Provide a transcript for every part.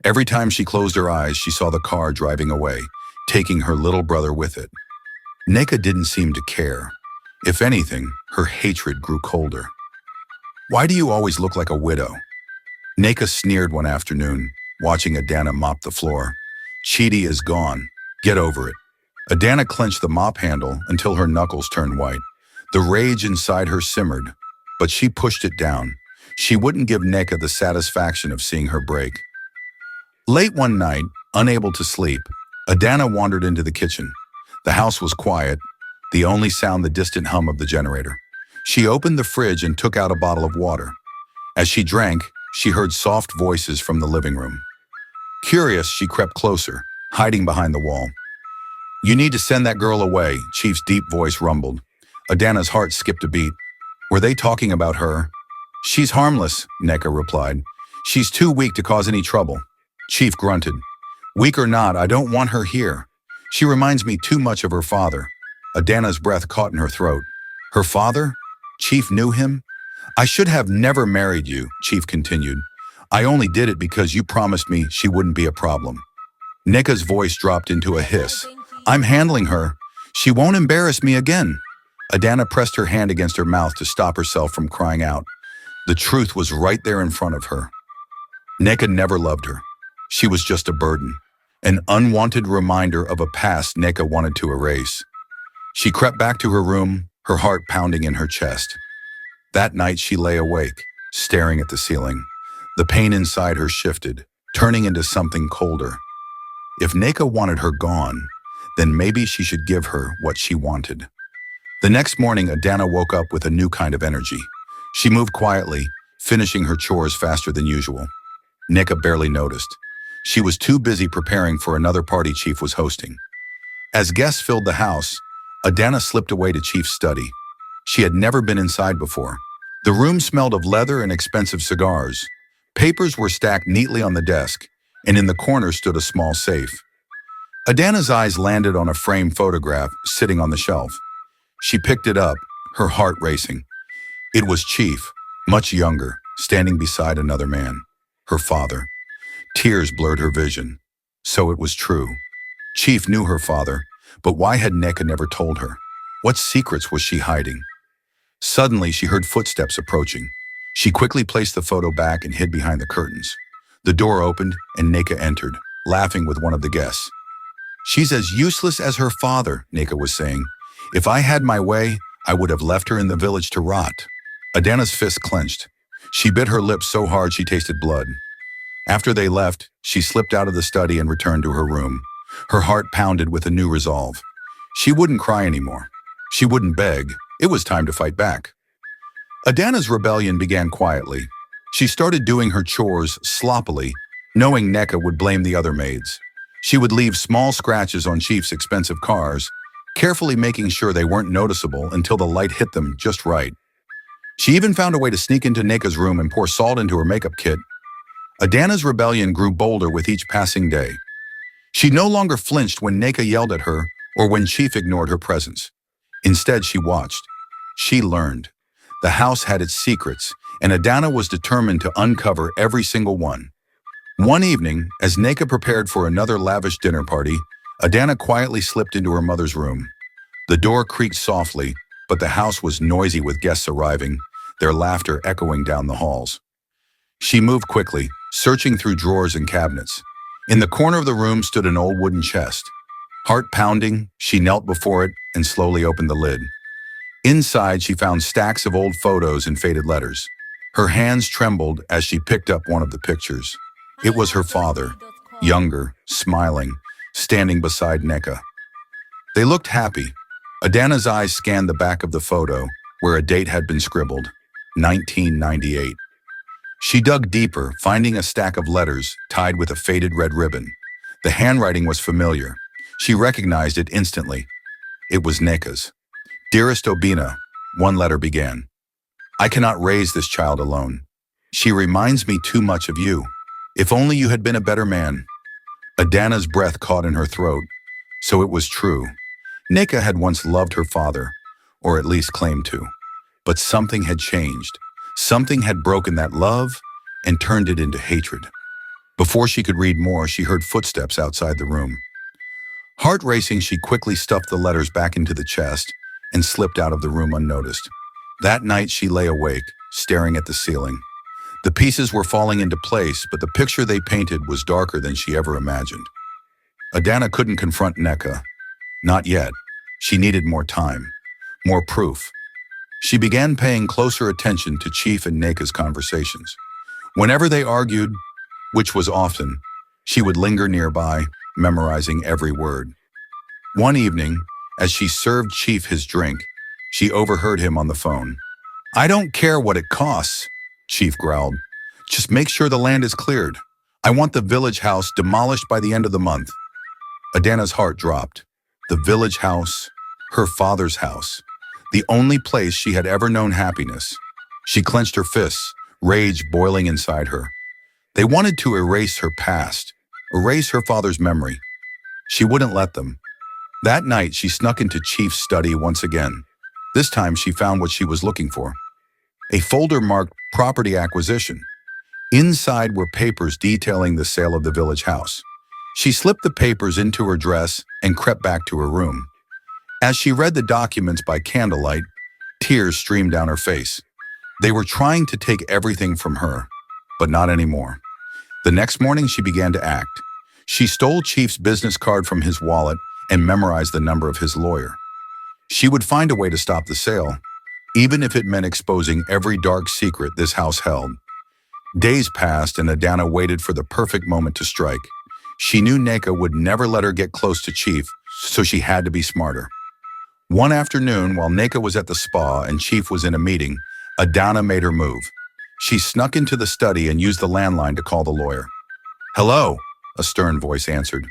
Every time she closed her eyes, she saw the car driving away, taking her little brother with it. Neka didn't seem to care. If anything, her hatred grew colder. "Why do you always look like a widow?" Neka sneered one afternoon, watching Adanna mop the floor. "Chidi is gone. Get over it." Adanna clenched the mop handle until her knuckles turned white. The rage inside her simmered, but she pushed it down. She wouldn't give Neka the satisfaction of seeing her break. Late one night, unable to sleep, Adanna wandered into the kitchen. The house was quiet, the only sound the distant hum of the generator. She opened the fridge and took out a bottle of water. As she drank, she heard soft voices from the living room. Curious, she crept closer, hiding behind the wall. "You need to send that girl away," Chief's deep voice rumbled. Adanna's heart skipped a beat. Were they talking about her? "She's harmless," Neka replied. "She's too weak to cause any trouble." Chief grunted. "Weak or not, I don't want her here. She reminds me too much of her father." Adanna's breath caught in her throat. Her father? Chief knew him? "I should have never married you," Chief continued. "I only did it because you promised me she wouldn't be a problem." Neka's voice dropped into a hiss. "I'm handling her. She won't embarrass me again." Adanna pressed her hand against her mouth to stop herself from crying out. The truth was right there in front of her. Neka never loved her. She was just a burden, an unwanted reminder of a past Neka wanted to erase. She crept back to her room, her heart pounding in her chest. That night she lay awake, staring at the ceiling. The pain inside her shifted, turning into something colder. If Neka wanted her gone, then maybe she should give her what she wanted. The next morning, Adanna woke up with a new kind of energy. She moved quietly, finishing her chores faster than usual. Neka barely noticed. She was too busy preparing for another party Chief was hosting. As guests filled the house, Adanna slipped away to Chief's study. She had never been inside before. The room smelled of leather and expensive cigars. Papers were stacked neatly on the desk, and in the corner stood a small safe. Adanna's eyes landed on a framed photograph sitting on the shelf. She picked it up, her heart racing. It was Chief, much younger, standing beside another man, her father. Tears blurred her vision. So it was true. Chief knew her father, but why had Neka never told her? What secrets was she hiding? Suddenly, she heard footsteps approaching. She quickly placed the photo back and hid behind the curtains. The door opened, and Neka entered, laughing with one of the guests. "She's as useless as her father," Neka was saying. "If I had my way, I would have left her in the village to rot." Adanna's fist clenched. She bit her lips so hard she tasted blood. After they left, she slipped out of the study and returned to her room. Her heart pounded with a new resolve. She wouldn't cry anymore. She wouldn't beg. It was time to fight back. Adanna's rebellion began quietly. She started doing her chores sloppily, knowing Neka would blame the other maids. She would leave small scratches on Chief's expensive cars, carefully making sure they weren't noticeable until the light hit them just right. She even found a way to sneak into Neka's room and pour salt into her makeup kit. Adanna's rebellion grew bolder with each passing day. She no longer flinched when Neka yelled at her or when Chief ignored her presence. Instead, she watched. She learned. The house had its secrets, and Adanna was determined to uncover every single one. One evening, as Neka prepared for another lavish dinner party, Adanna quietly slipped into her mother's room. The door creaked softly, but the house was noisy with guests arriving, their laughter echoing down the halls. She moved quickly, searching through drawers and cabinets. In the corner of the room stood an old wooden chest. Heart pounding, she knelt before it and slowly opened the lid. Inside, she found stacks of old photos and faded letters. Her hands trembled as she picked up one of the pictures. It was her father, younger, smiling, standing beside Neka. They looked happy. Adanna's eyes scanned the back of the photo, where a date had been scribbled, 1998. She dug deeper, finding a stack of letters tied with a faded red ribbon. The handwriting was familiar. She recognized it instantly. It was Neka's. "Dearest Obina," one letter began. "I cannot raise this child alone. She reminds me too much of you. If only you had been a better man." Adanna's breath caught in her throat. So it was true. Neka had once loved her father, or at least claimed to. But something had changed. Something had broken that love and turned it into hatred. Before she could read more, she heard footsteps outside the room. Heart racing, she quickly stuffed the letters back into the chest and slipped out of the room unnoticed. That night, she lay awake, staring at the ceiling. The pieces were falling into place, but the picture they painted was darker than she ever imagined. Adanna couldn't confront Neka. Not yet. She needed more time, more proof. She began paying closer attention to Chief and Neka's conversations. Whenever they argued, which was often, she would linger nearby, memorizing every word. One evening, as she served Chief his drink, she overheard him on the phone. "I don't care what it costs," Chief growled. "Just make sure the land is cleared. I want the village house demolished by the end of the month." Adanna's heart dropped. The village house, her father's house, the only place she had ever known happiness. She clenched her fists, rage boiling inside her. They wanted to erase her past, erase her father's memory. She wouldn't let them. That night, she snuck into Chief's study once again. This time, she found what she was looking for. A folder marked property acquisition. Inside were papers detailing the sale of the village house. She slipped the papers into her dress and crept back to her room. As she read the documents by candlelight, tears streamed down her face. They were trying to take everything from her, but not anymore. The next morning, she began to act. She stole Chief's business card from his wallet and memorized the number of his lawyer. She would find a way to stop the sale, even if it meant exposing every dark secret this house held. Days passed and Adanna waited for the perfect moment to strike. She knew Neka would never let her get close to Chief, so she had to be smarter. One afternoon, while Neka was at the spa and Chief was in a meeting, Adanna made her move. She snuck into the study and used the landline to call the lawyer. "Hello," a stern voice answered.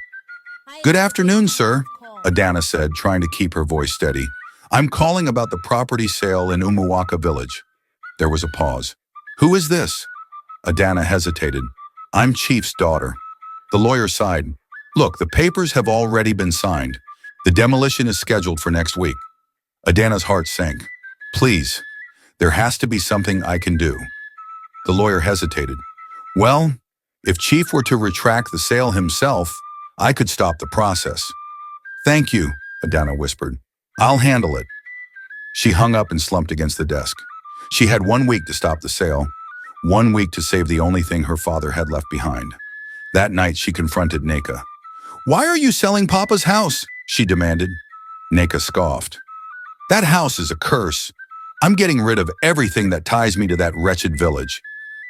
"Good afternoon, sir," Adanna said, trying to keep her voice steady. "I'm calling about the property sale in Umuwaka village." There was a pause. "Who is this?" Adanna hesitated. "I'm Chief's daughter." The lawyer sighed. "Look, the papers have already been signed. The demolition is scheduled for next week." Adanna's heart sank. "Please, there has to be something I can do." The lawyer hesitated. "Well, if Chief were to retract the sale himself, I could stop the process." "Thank you," Adanna whispered. "I'll handle it." She hung up and slumped against the desk. She had 1 week to stop the sale, 1 week to save the only thing her father had left behind. That night, she confronted Neka. "Why are you selling Papa's house?" she demanded. Neka scoffed. "That house is a curse. I'm getting rid of everything that ties me to that wretched village."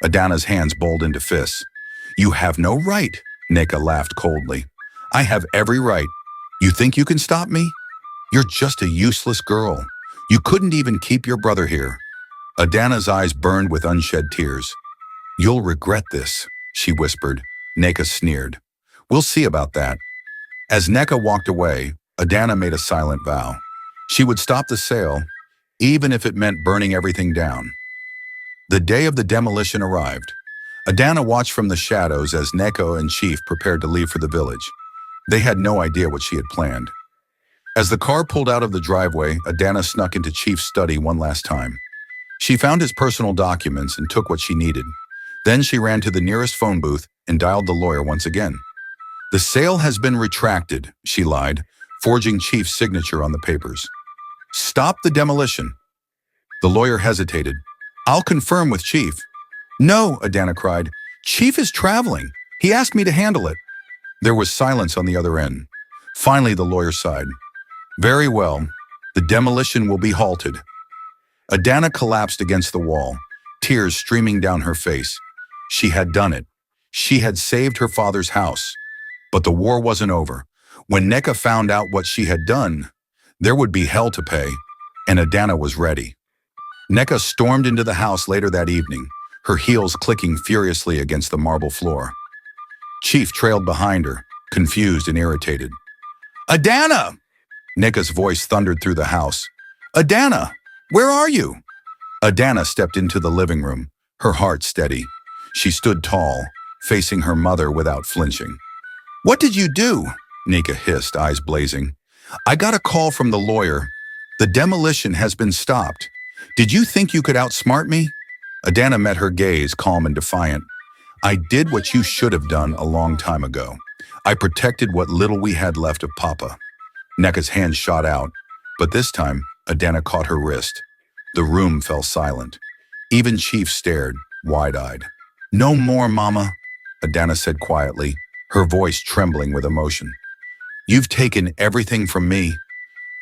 Adanna's hands bowled into fists. "You have no right," Neka laughed coldly. "I have every right. You think you can stop me? You're just a useless girl. You couldn't even keep your brother here." Adanna's eyes burned with unshed tears. "You'll regret this," she whispered. Neka sneered. "We'll see about that." As Neka walked away, Adanna made a silent vow. She would stop the sale, even if it meant burning everything down. The day of the demolition arrived. Adanna watched from the shadows as Neka and Chief prepared to leave for the village. They had no idea what she had planned. As the car pulled out of the driveway, Adanna snuck into Chief's study one last time. She found his personal documents and took what she needed. Then she ran to the nearest phone booth and dialed the lawyer once again. "The sale has been retracted," she lied, forging Chief's signature on the papers. "Stop the demolition." The lawyer hesitated. "I'll confirm with Chief." "No," Adanna cried. "Chief is traveling. He asked me to handle it." There was silence on the other end. Finally, the lawyer sighed. "Very well. The demolition will be halted." Adanna collapsed against the wall, tears streaming down her face. She had done it. She had saved her father's house. But the war wasn't over. When Neka found out what she had done, there would be hell to pay, and Adanna was ready. Neka stormed into the house later that evening, her heels clicking furiously against the marble floor. Chief trailed behind her, confused and irritated. "Adanna!" Neka's voice thundered through the house. "Adanna, where are you?" Adanna stepped into the living room, her heart steady. She stood tall, facing her mother without flinching. "What did you do?" Neka hissed, eyes blazing. "I got a call from the lawyer. The demolition has been stopped. Did you think you could outsmart me?" Adanna met her gaze, calm and defiant. I did what you should have done a long time ago. I protected what little we had left of Papa. Neka's hand shot out, but this time, Adanna caught her wrist. The room fell silent. Even Chief stared, wide-eyed. No more, Mama, Adanna said quietly, her voice trembling with emotion. You've taken everything from me.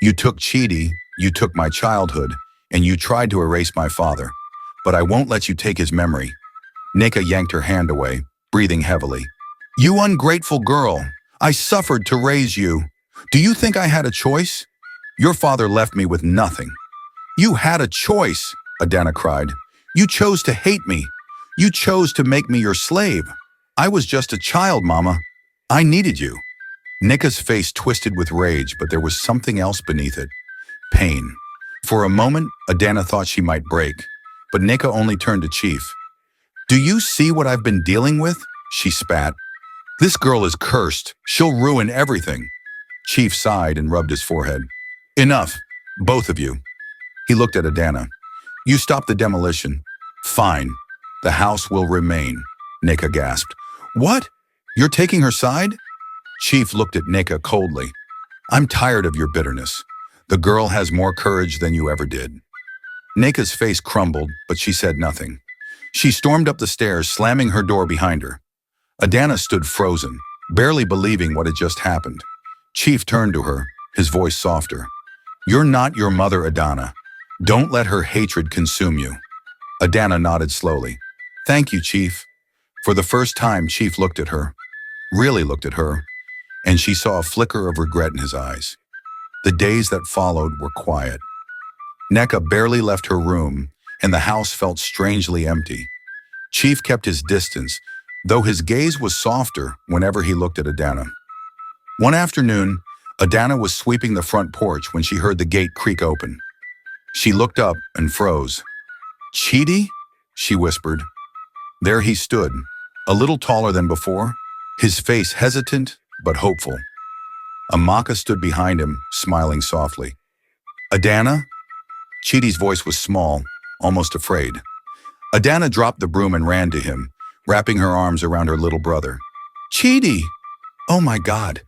You took Chidi, you took my childhood, and you tried to erase my father. But I won't let you take his memory. Neka yanked her hand away, breathing heavily. You ungrateful girl! I suffered to raise you. Do you think I had a choice? Your father left me with nothing. You had a choice, Adanna cried. You chose to hate me. You chose to make me your slave. I was just a child, Mama. I needed you. Neka's face twisted with rage, but there was something else beneath it. Pain. For a moment, Adanna thought she might break, but Neka only turned to Chief. Do you see what I've been dealing with? She spat. This girl is cursed. She'll ruin everything. Chief sighed and rubbed his forehead. Enough, both of you. He looked at Adanna. You stop the demolition. Fine. The house will remain, Neka gasped. What? You're taking her side? Chief looked at Neka coldly. I'm tired of your bitterness. The girl has more courage than you ever did. Neka's face crumbled, but she said nothing. She stormed up the stairs, slamming her door behind her. Adanna stood frozen, barely believing what had just happened. Chief turned to her, his voice softer. You're not your mother, Adanna. Don't let her hatred consume you. Adanna nodded slowly. Thank you, Chief. For the first time, Chief looked at her, really looked at her, and she saw a flicker of regret in his eyes. The days that followed were quiet. Neka barely left her room, and the house felt strangely empty. Chief kept his distance, though his gaze was softer whenever he looked at Adanna. One afternoon, Adanna was sweeping the front porch when she heard the gate creak open. She looked up and froze. Chidi? She whispered. There he stood, a little taller than before, his face hesitant but hopeful. Amaka stood behind him, smiling softly. Adanna? Chidi's voice was small, almost afraid. Adanna dropped the broom and ran to him, wrapping her arms around her little brother. Chidi! Oh my God,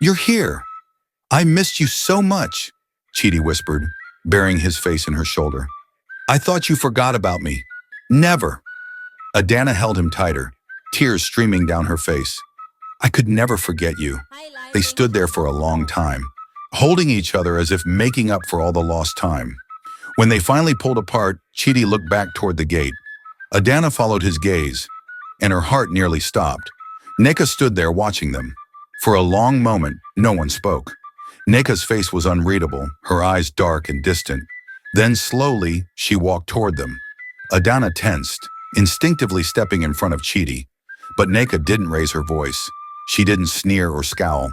you're here. I missed you so much, Chidi whispered, burying his face in her shoulder. I thought you forgot about me. Never. Adanna held him tighter, tears streaming down her face. I could never forget you. They stood there for a long time, holding each other as if making up for all the lost time. When they finally pulled apart, Chidi looked back toward the gate. Adanna followed his gaze, and her heart nearly stopped. Neka stood there watching them. For a long moment, no one spoke. Neka's face was unreadable, her eyes dark and distant. Then slowly, she walked toward them. Adanna tensed, instinctively stepping in front of Chidi. But Neka didn't raise her voice. She didn't sneer or scowl.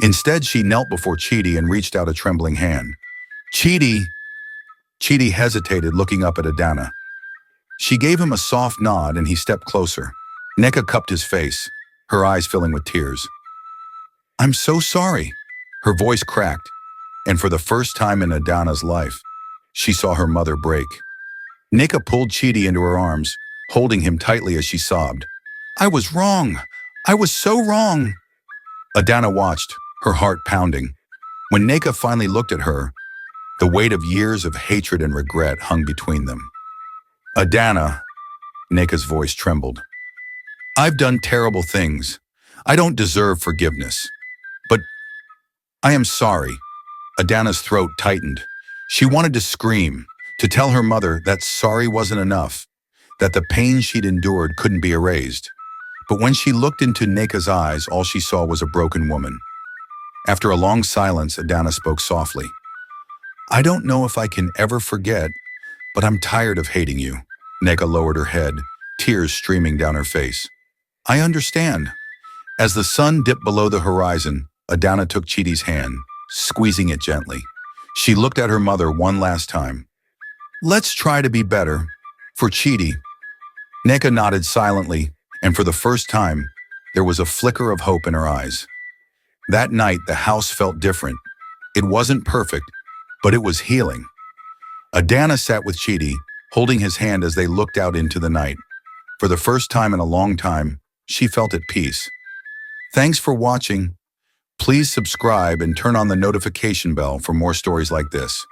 Instead, she knelt before Chidi and reached out a trembling hand. Chidi! Chidi hesitated, looking up at Adanna. She gave him a soft nod and he stepped closer. Neka cupped his face, her eyes filling with tears. I'm so sorry. Her voice cracked, and for the first time in Adanna's life, she saw her mother break. Neka pulled Chidi into her arms, holding him tightly as she sobbed. I was wrong. I was so wrong. Adanna watched, her heart pounding. When Neka finally looked at her, the weight of years of hatred and regret hung between them. Adanna, Neka's voice trembled. I've done terrible things. I don't deserve forgiveness. But I am sorry. Adanna's throat tightened. She wanted to scream, to tell her mother that sorry wasn't enough, that the pain she'd endured couldn't be erased. But when she looked into Neka's eyes, all she saw was a broken woman. After a long silence, Adanna spoke softly. I don't know if I can ever forget, but I'm tired of hating you. Neka lowered her head, tears streaming down her face. I understand. As the sun dipped below the horizon, Adanna took Chidi's hand, squeezing it gently. She looked at her mother one last time. Let's try to be better. For Chidi. Neka nodded silently, and for the first time, there was a flicker of hope in her eyes. That night, the house felt different. It wasn't perfect, but it was healing. Adanna sat with Chidi, holding his hand as they looked out into the night. For the first time in a long time, she felt at peace. Thanks for watching. Please subscribe and turn on the notification bell for more stories like this.